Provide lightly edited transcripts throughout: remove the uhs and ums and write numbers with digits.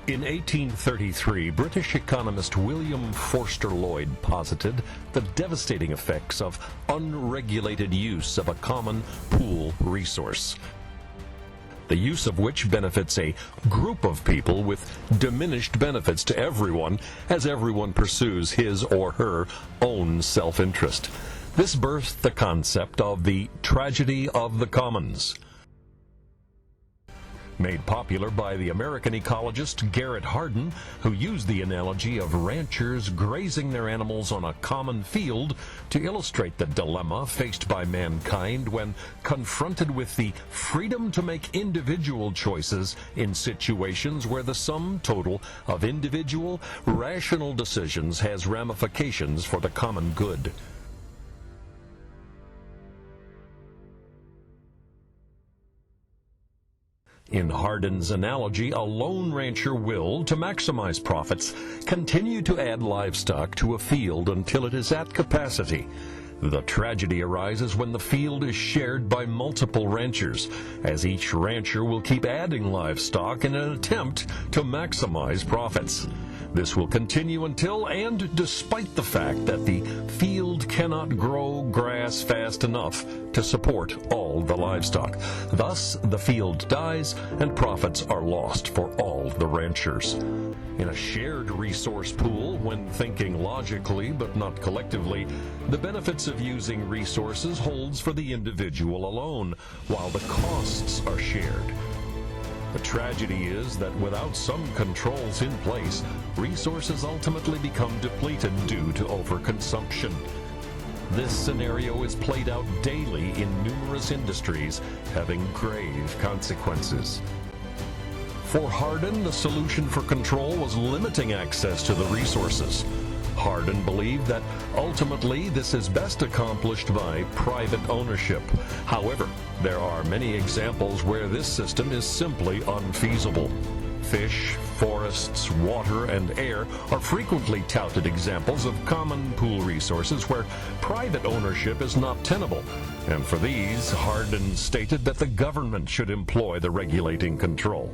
In 1833, British economist William Forster Lloyd posited the devastating effects of unregulated use of a common pool resource, the use of which benefits a group of people with diminished benefits to everyone as everyone pursues his or her own self-interest. This birthed the concept of the tragedy of the commons. Made popular by the American ecologist Garrett Hardin, who used the analogy of ranchers grazing their animals on a common field to illustrate the dilemma faced by mankind when confronted with the freedom to make individual choices in situations where the sum total of individual, rational decisions has ramifications for the common good. In Hardin's analogy, a lone rancher will, to maximize profits, continue to add livestock to a field until it is at capacity. The tragedy arises when the field is shared by multiple ranchers, as each rancher will keep adding livestock in an attempt to maximize profits. This will continue until and despite the fact that the field cannot grow grass fast enough to support all the livestock. Thus, the field dies and profits are lost for all the ranchers. In a shared resource pool, when thinking logically but not collectively, the benefits of using resources holds for the individual alone, while the costs are shared. The tragedy is that without some controls in place, resources ultimately become depleted due to overconsumption. This scenario is played out daily in numerous industries, having grave consequences. For Hardin, the solution for control was limiting access to the resources. Hardin believed that ultimately this is best accomplished by private ownership. However, there are many examples where this system is simply unfeasible. Fish, forests, water, and air are frequently touted examples of common pool resources where private ownership is not tenable. And for these, Hardin stated that the government should employ the regulating control.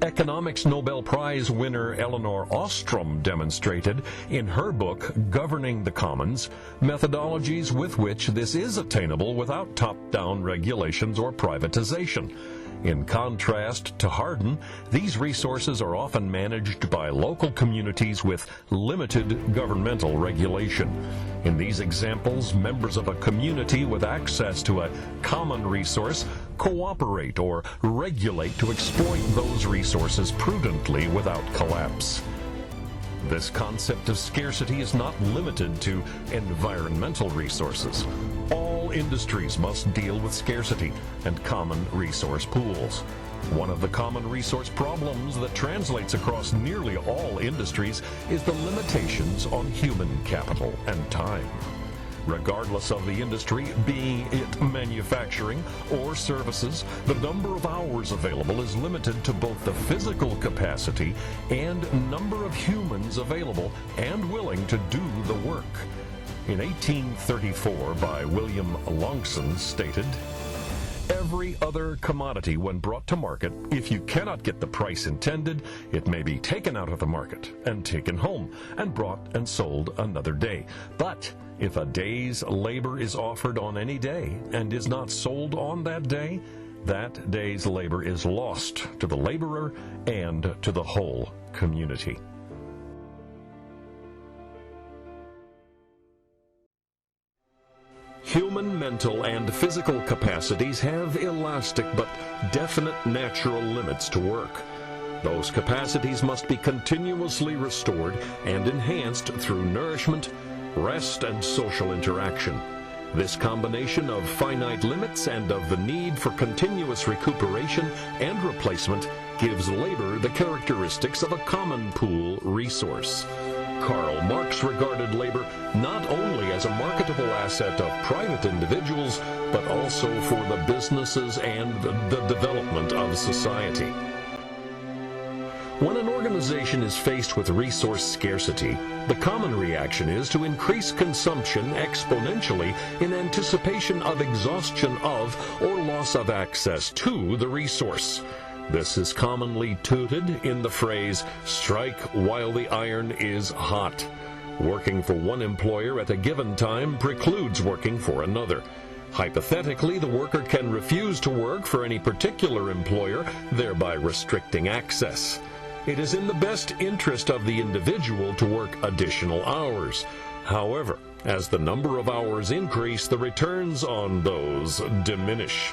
Economics Nobel Prize winner Elinor Ostrom demonstrated in her book Governing the Commons methodologies with which this is attainable without top-down regulations or privatization. In contrast to Hardin, these resources are often managed by local communities with limited governmental regulation. In these examples, members of a community with access to a common resource cooperate or regulate to exploit those resources prudently without collapse. This concept of scarcity is not limited to environmental resources. All industries must deal with scarcity and common resource pools. One of the common resource problems that translates across nearly all industries is the limitations on human capital and time. Regardless of the industry, being it manufacturing or services, the number of hours available is limited to both the physical capacity and number of humans available and willing to do the work. In 1834, by William Longson, stated, "Every other commodity when brought to market, if you cannot get the price intended, it may be taken out of the market and taken home and brought and sold another day. But if a day's labor is offered on any day and is not sold on that day, that day's labor is lost to the laborer and to the whole community." Human mental and physical capacities have elastic but definite natural limits to work. Those capacities must be continuously restored and enhanced through nourishment, rest, and social interaction. This combination of finite limits and of the need for continuous recuperation and replacement gives labor the characteristics of a common pool resource. Karl Marx regarded labor not only as a marketable asset of private individuals, but also for the businesses and the development of society. When an organization is faced with resource scarcity, the common reaction is to increase consumption exponentially in anticipation of exhaustion of or loss of access to the resource. This is commonly tooted in the phrase, "strike while the iron is hot." Working for one employer at a given time precludes working for another. Hypothetically, the worker can refuse to work for any particular employer, thereby restricting access. It is in the best interest of the individual to work additional hours. However, as the number of hours increase, the returns on those diminish.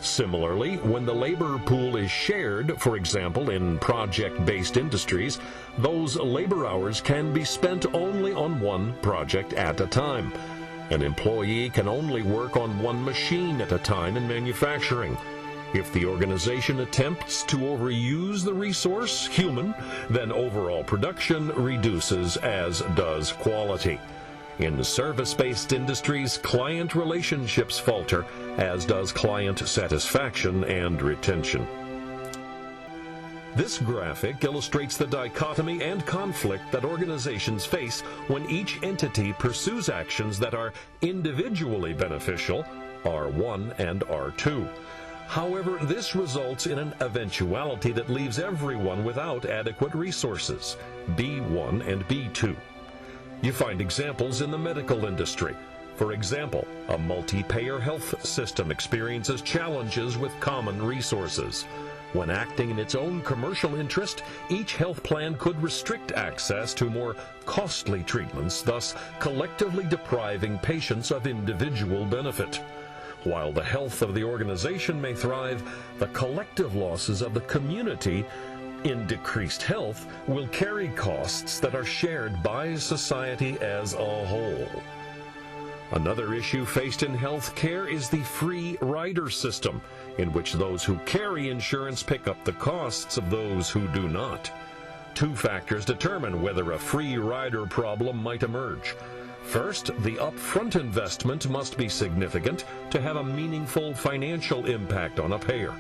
Similarly, when the labor pool is shared, for example in project-based industries, those labor hours can be spent only on one project at a time. An employee can only work on one machine at a time in manufacturing. If the organization attempts to overuse the resource, human, then overall production reduces, as does quality. In service-based industries, client relationships falter, as does client satisfaction and retention. This graphic illustrates the dichotomy and conflict that organizations face when each entity pursues actions that are individually beneficial, R1 and R2. However, this results in an eventuality that leaves everyone without adequate resources, B1 and B2. You find examples in the medical industry. For example, a multi-payer health system experiences challenges with common resources. When acting in its own commercial interest, each health plan could restrict access to more costly treatments, thus collectively depriving patients of individual benefit. While the health of the organization may thrive, the collective losses of the community in decreased health will carry costs that are shared by society as a whole. Another issue faced in health care is the free rider system, in which those who carry insurance pick up the costs of those who do not. Two factors determine whether a free rider problem might emerge. First, the upfront investment must be significant to have a meaningful financial impact on a payer.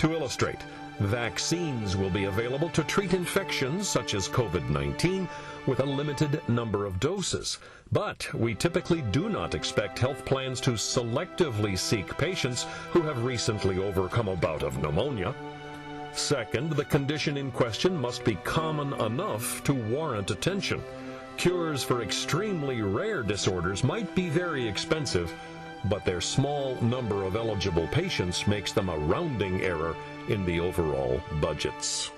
To illustrate, vaccines will be available to treat infections such as COVID-19 with a limited number of doses. But we typically do not expect health plans to selectively seek patients who have recently overcome a bout of pneumonia. Second, the condition in question must be common enough to warrant attention. Cures for extremely rare disorders might be very expensive, but their small number of eligible patients makes them a rounding error in the overall budgets.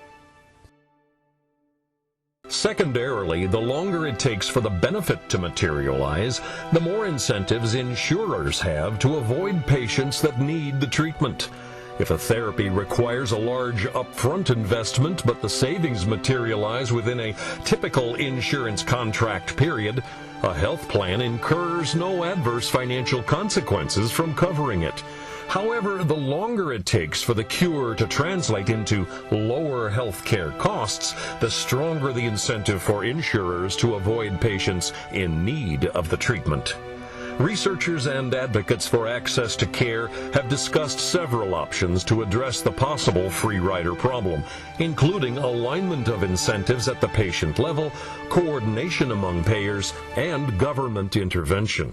Secondarily, the longer it takes for the benefit to materialize, the more incentives insurers have to avoid patients that need the treatment. If a therapy requires a large upfront investment, but the savings materialize within a typical insurance contract period, a health plan incurs no adverse financial consequences from covering it. However, the longer it takes for the cure to translate into lower health care costs, the stronger the incentive for insurers to avoid patients in need of the treatment. Researchers and advocates for access to care have discussed several options to address the possible free rider problem, including alignment of incentives at the patient level, coordination among payers, and government intervention.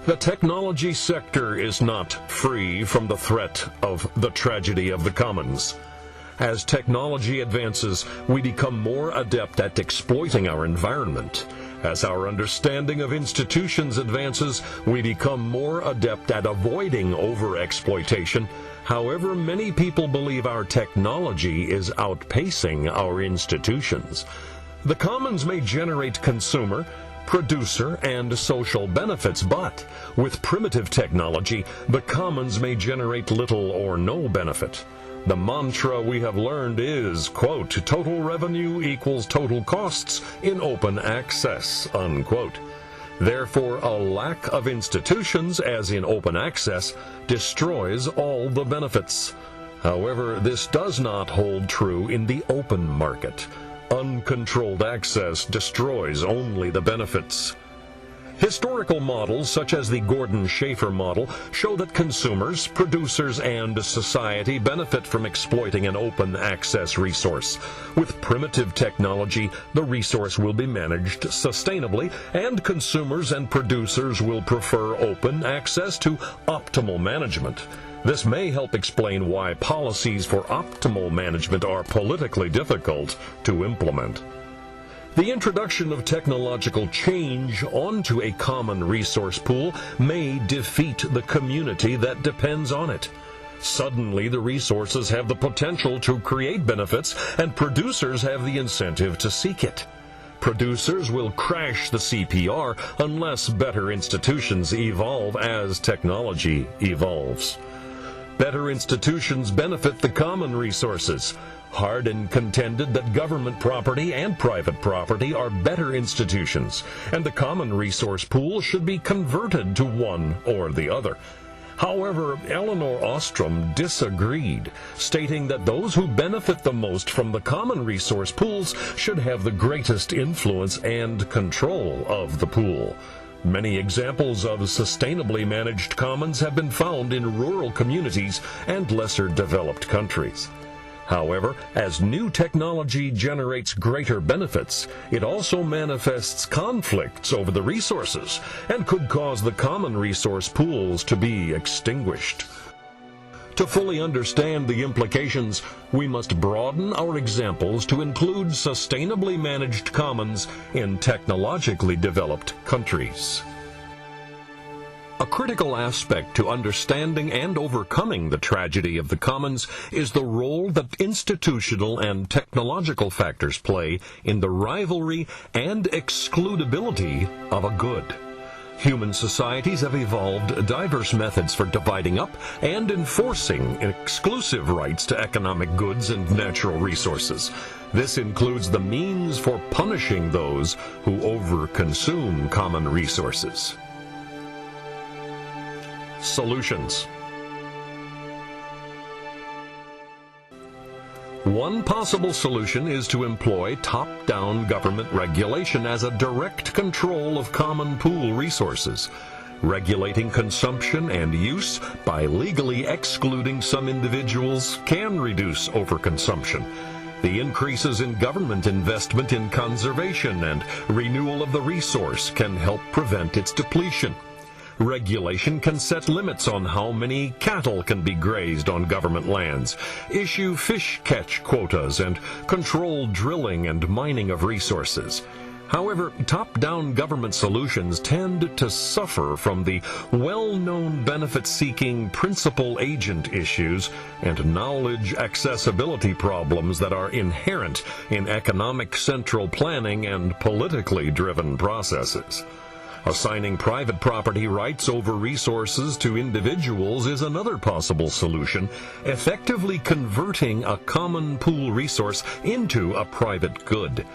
The technology sector is not free from the threat of the tragedy of the commons. As technology advances, we become more adept at exploiting our environment. As our understanding of institutions advances, we become more adept at avoiding overexploitation. However, many people believe our technology is outpacing our institutions. The commons may generate consumer, producer, and social benefits, but with primitive technology, the commons may generate little or no benefit. The mantra we have learned is, quote, total revenue equals total costs in open access, unquote. Therefore, a lack of institutions, as in open access, destroys all the benefits. However, this does not hold true in the open market. Uncontrolled access destroys only the benefits. Historical models such as the Gordon-Schaefer model show that consumers, producers, and society benefit from exploiting an open access resource. With primitive technology, the resource will be managed sustainably, and consumers and producers will prefer open access to optimal management. This may help explain why policies for optimal management are politically difficult to implement. The introduction of technological change onto a common resource pool may defeat the community that depends on it. Suddenly, the resources have the potential to create benefits, and producers have the incentive to seek it. Producers will crash the CPR unless better institutions evolve as technology evolves. Better institutions benefit the common resources. Hardin contended that government property and private property are better institutions, and the common resource pool should be converted to one or the other. However, Elinor Ostrom disagreed, stating that those who benefit the most from the common resource pools should have the greatest influence and control of the pool. Many examples of sustainably managed commons have been found in rural communities and lesser developed countries. However, as new technology generates greater benefits, it also manifests conflicts over the resources and could cause the common resource pools to be extinguished. To fully understand the implications, we must broaden our examples to include sustainably managed commons in technologically developed countries. A critical aspect to understanding and overcoming the tragedy of the commons is the role that institutional and technological factors play in the rivalry and excludability of a good. Human societies have evolved diverse methods for dividing up and enforcing exclusive rights to economic goods and natural resources. This includes the means for punishing those who overconsume common resources. Solutions. One possible solution is to employ top-down government regulation as a direct control of common pool resources, regulating consumption and use by legally excluding some individuals can reduce overconsumption. The increases in government investment in conservation and renewal of the resource can help prevent its depletion. Regulation can set limits on how many cattle can be grazed on government lands, issue fish catch quotas, and control drilling and mining of resources. However, top-down government solutions tend to suffer from the well-known benefit-seeking principal-agent issues and knowledge accessibility problems that are inherent in economic central planning and politically driven processes. Assigning private property rights over resources to individuals is another possible solution, effectively converting a common pool resource into a private good.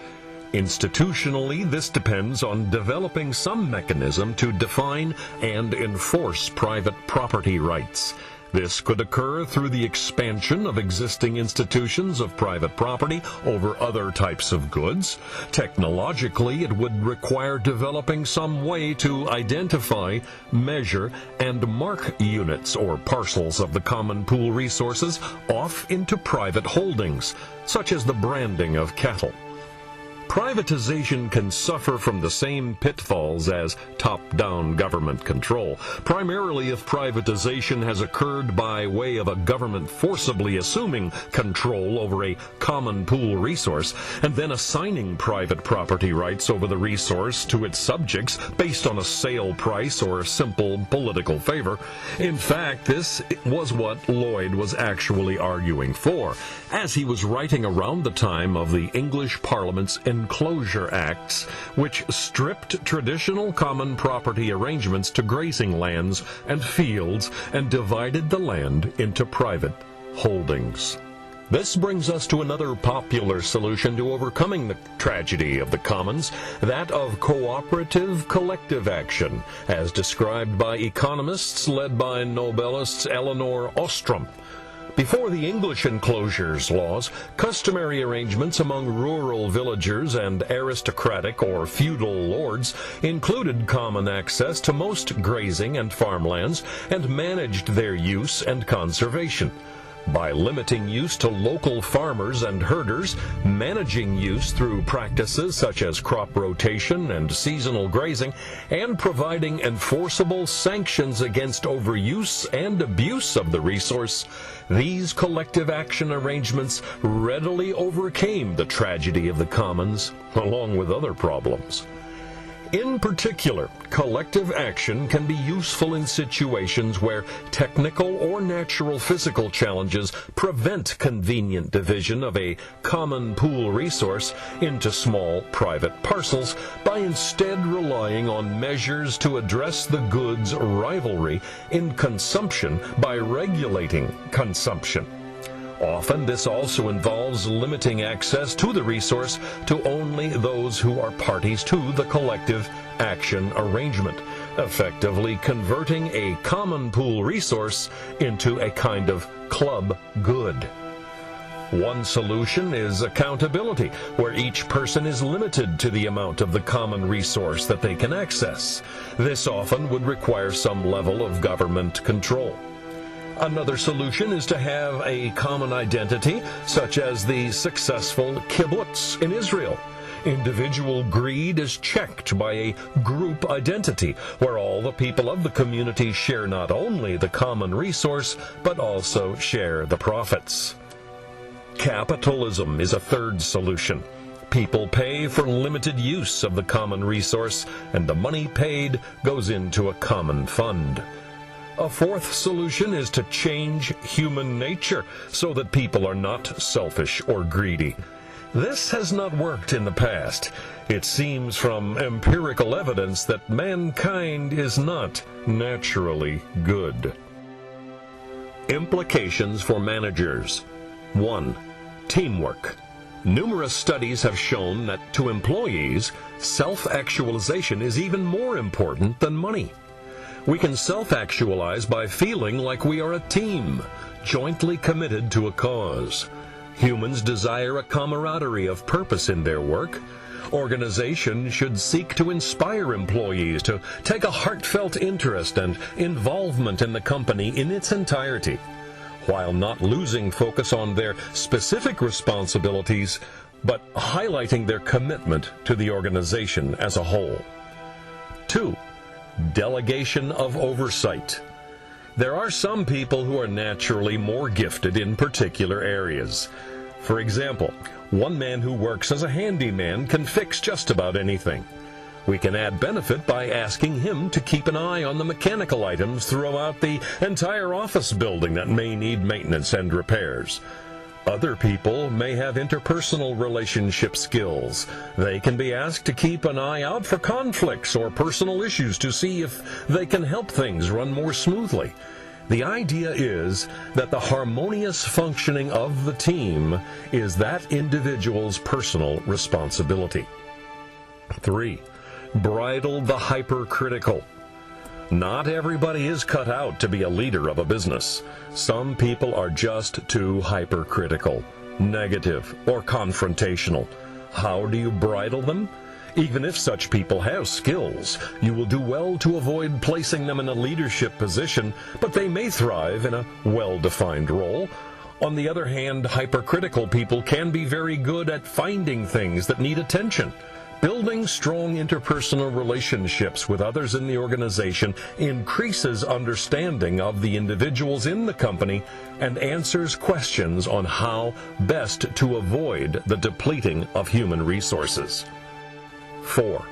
Institutionally, this depends on developing some mechanism to define and enforce private property rights. This could occur through the expansion of existing institutions of private property over other types of goods. Technologically, it would require developing some way to identify, measure, and mark units or parcels of the common pool resources off into private holdings, such as the branding of cattle. Privatization can suffer from the same pitfalls as top-down government control, primarily if privatization has occurred by way of a government forcibly assuming control over a common pool resource and then assigning private property rights over the resource to its subjects based on a sale price or simple political favor. In fact, this was what Lloyd was actually arguing for, as he was writing around the time of the English Parliament's Enclosure Acts, which stripped traditional common property arrangements to grazing lands and fields and divided the land into private holdings. This brings us to another popular solution to overcoming the tragedy of the commons, that of cooperative collective action, as described by economists led by Nobelists Elinor Ostrom. Before the English enclosures laws, customary arrangements among rural villagers and aristocratic or feudal lords included common access to most grazing and farmlands and managed their use and conservation. by limiting use to local farmers and herders, managing use through practices such as crop rotation and seasonal grazing, and providing enforceable sanctions against overuse and abuse of the resource, these collective action arrangements readily overcame the tragedy of the commons, along with other problems. In particular, collective action can be useful in situations where technical or natural physical challenges prevent convenient division of a common pool resource into small private parcels by instead relying on measures to address the goods rivalry in consumption by regulating consumption. Often this also involves limiting access to the resource to only those who are parties to the collective action arrangement, effectively converting a common pool resource into a kind of club good. One solution is accountability, where each person is limited to the amount of the common resource that they can access. This often would require some level of government control. Another solution is to have a common identity, such as the successful kibbutz in Israel. Individual greed is checked by a group identity, where all the people of the community share not only the common resource, but also share the profits. Capitalism is a third solution. People pay for limited use of the common resource, and the money paid goes into a common fund. A fourth solution is to change human nature so that people are not selfish or greedy. This has not worked in the past. It seems from empirical evidence that mankind is not naturally good. Implications for managers. 1. Teamwork. Numerous studies have shown that to employees, self-actualization is even more important than money. We can self-actualize by feeling like we are a team, jointly committed to a cause. Humans desire a camaraderie of purpose in their work. Organizations should seek to inspire employees to take a heartfelt interest and involvement in the company in its entirety, while not losing focus on their specific responsibilities, but highlighting their commitment to the organization as a whole. 2. Delegation of oversight. There are some people who are naturally more gifted in particular areas. For example, one man who works as a handyman can fix just about anything. We can add benefit by asking him to keep an eye on the mechanical items throughout the entire office building that may need maintenance and repairs. Other people may have interpersonal relationship skills. They can be asked to keep an eye out for conflicts or personal issues to see if they can help things run more smoothly. The idea is that the harmonious functioning of the team is that individual's personal responsibility. 3. Bridle the hypercritical. Not everybody is cut out to be a leader of a business. Some people are just too hypercritical, negative, or confrontational. How do you bridle them? Even if such people have skills, you will do well to avoid placing them in a leadership position, but they may thrive in a well-defined role. On the other hand, hypercritical people can be very good at finding things that need attention. Building strong interpersonal relationships with others in the organization increases understanding of the individuals in the company and answers questions on how best to avoid the depleting of human resources. 4.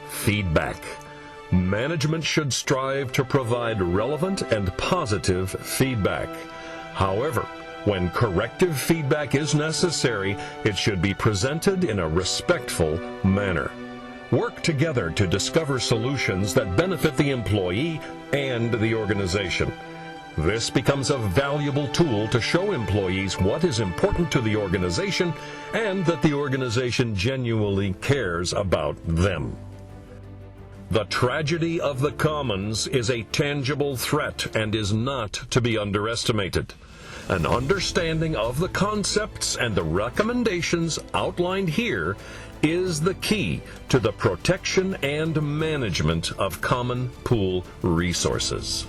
Feedback. Management should strive to provide relevant and positive feedback. However, when corrective feedback is necessary, it should be presented in a respectful manner. Work together to discover solutions that benefit the employee and the organization. This becomes a valuable tool to show employees what is important to the organization and that the organization genuinely cares about them. The tragedy of the commons is a tangible threat and is not to be underestimated. An understanding of the concepts and the recommendations outlined here is the key to the protection and management of common pool resources.